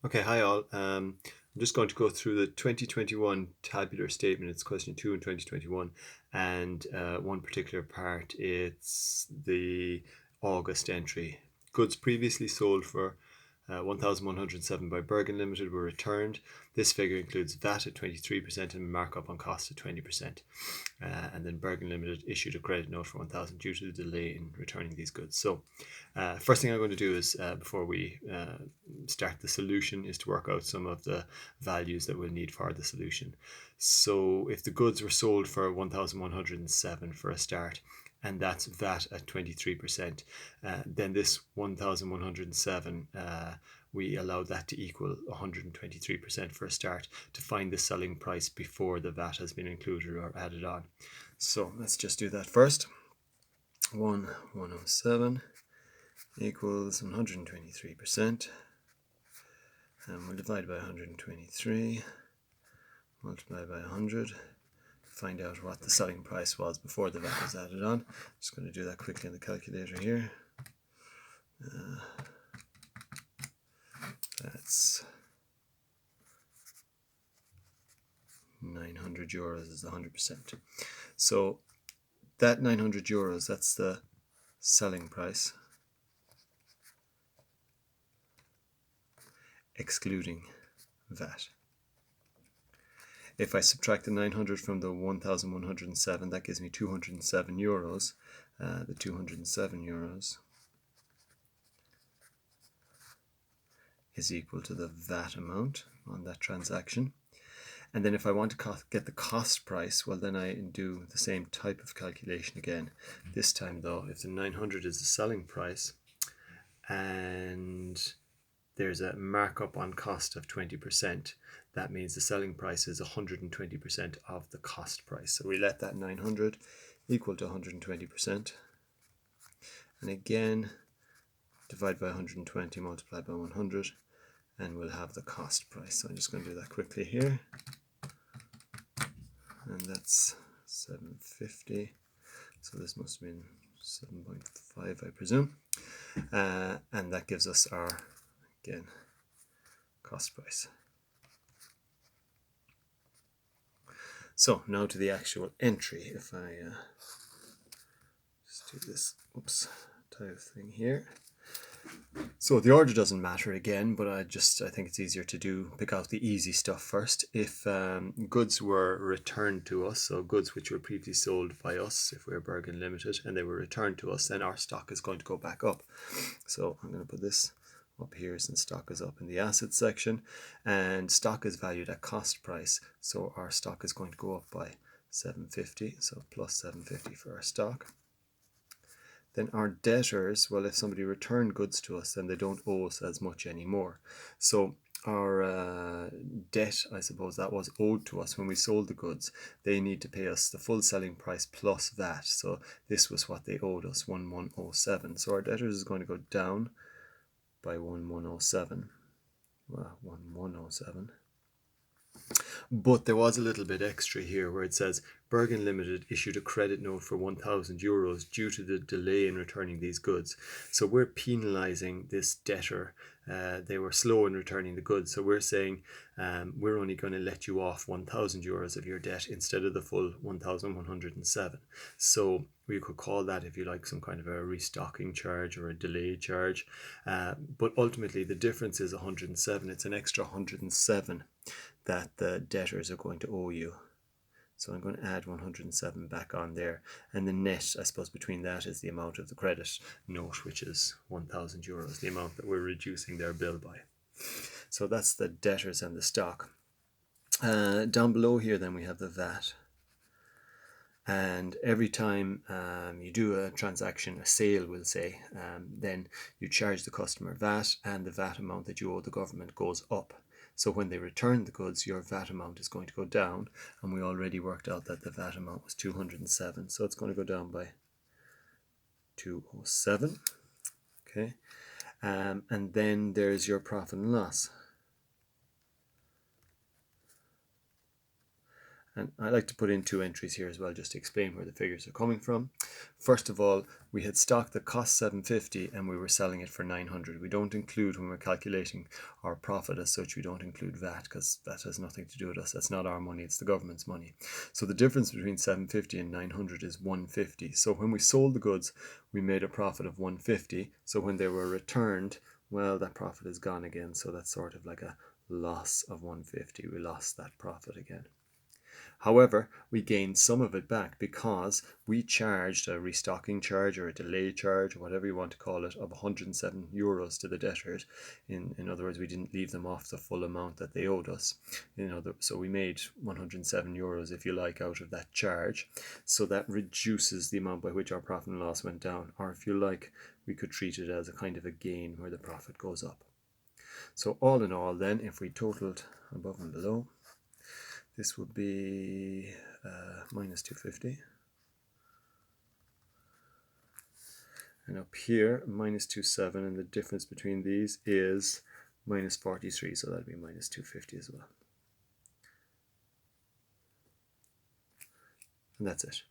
Okay, hi all. I'm just going to go through the 2021 tabular statement. It's question 2 in 2021, and one particular part, it's the August entry. Goods previously sold for 1,107 by Bergen Limited were returned. This figure includes VAT at 23% and markup on cost at 20%. And then Bergen Limited issued a credit note for 1,000 due to the delay in returning these goods. So, first thing I'm going to do is, before we start the solution, is to work out some of the values that we'll need for the solution. So, if the goods were sold for 1,107 for a start, and that's VAT at 23%, then this 1,107, we allow that to equal 123% for a start to find the selling price before the VAT has been included or added on. So let's just do that first. 1,107 equals 123%, and we'll divide by 123, multiply by 100, find out what the selling price was before the VAT was added on. Just going to do that quickly in the calculator here. That's €900 is 100%. So that €900, that's the selling price, excluding VAT. If I subtract the 900 from the 1,107, that gives me €207. The €207 is equal to the VAT amount on that transaction. And then if I want to get the cost price, well, then I do the same type of calculation again. This time, though, if the 900 is the selling price and there's a markup on cost of 20%, that means the selling price is 120% of the cost price. So we let that 900 equal to 120%. And again, divide by 120, multiply by 100, and we'll have the cost price. So I'm just going to do that quickly here. And that's 750. So this must have been 7.5, I presume. And that gives us our, again, cost price. So now to the actual entry. If I just do this, type thing here. So the order doesn't matter again, but I think it's easier to pick out the easy stuff first. If goods were returned to us, so goods which were previously sold by us, if we're Bergen Limited, and they were returned to us, then our stock is going to go back up. So I'm going to put this up here since stock is up in the assets section, and stock is valued at cost price, so our stock is going to go up by 750, so plus 750 for our stock. Then our debtors, well, if somebody returned goods to us, then they don't owe us as much anymore. So our debt, I suppose, that was owed to us when we sold the goods, they need to pay us the full selling price plus VAT. So this was what they owed us, 1107. So our debtors is going to go down by 1107. Well, 1107. But there was a little bit extra here where it says Bergen Limited issued a credit note for €1,000 due to the delay in returning these goods. So we're penalising this debtor. They were slow in returning the goods. So we're saying we're only going to let you off €1,000 of your debt instead of the full 1,107. So we could call that, if you like, some kind of a restocking charge or a delay charge. But ultimately, the difference is 107. It's an extra 107 that the debtors are going to owe you. So I'm going to add 107 back on there. And the net, I suppose, between that is the amount of the credit note, which is €1,000, the amount that we're reducing their bill by. So that's the debtors and the stock. Down below here, then we have the VAT. And every time you do a transaction, a sale, we'll say, then you charge the customer VAT, and the VAT amount that you owe the government goes up. So when they return the goods, your VAT amount is going to go down, and we already worked out that the VAT amount was 207, so it's going to go down by 207. Okay, and then there's your profit and loss. And I like to put in two entries here as well, just to explain where the figures are coming from. First of all, we had stock that cost 750 and we were selling it for 900. We don't include, when we're calculating our profit as such, we don't include VAT, because that has nothing to do with us. That's not our money, it's the government's money. So the difference between 750 and 900 is 150. So when we sold the goods, we made a profit of 150. So when they were returned, well, that profit is gone again. So that's sort of like a loss of 150. We lost that profit again. However, we gained some of it back because we charged a restocking charge or a delay charge, or whatever you want to call it, of 107 euros to the debtors. In other words, we didn't leave them off the full amount that they owed us. So we made 107 euros, if you like, out of that charge. So that reduces the amount by which our profit and loss went down. Or if you like, we could treat it as a kind of a gain where the profit goes up. So all in all then, if we totaled above and below, this would be minus 250. And up here, minus 27, and the difference between these is minus 43, so that'd be minus 250 as well. And that's it.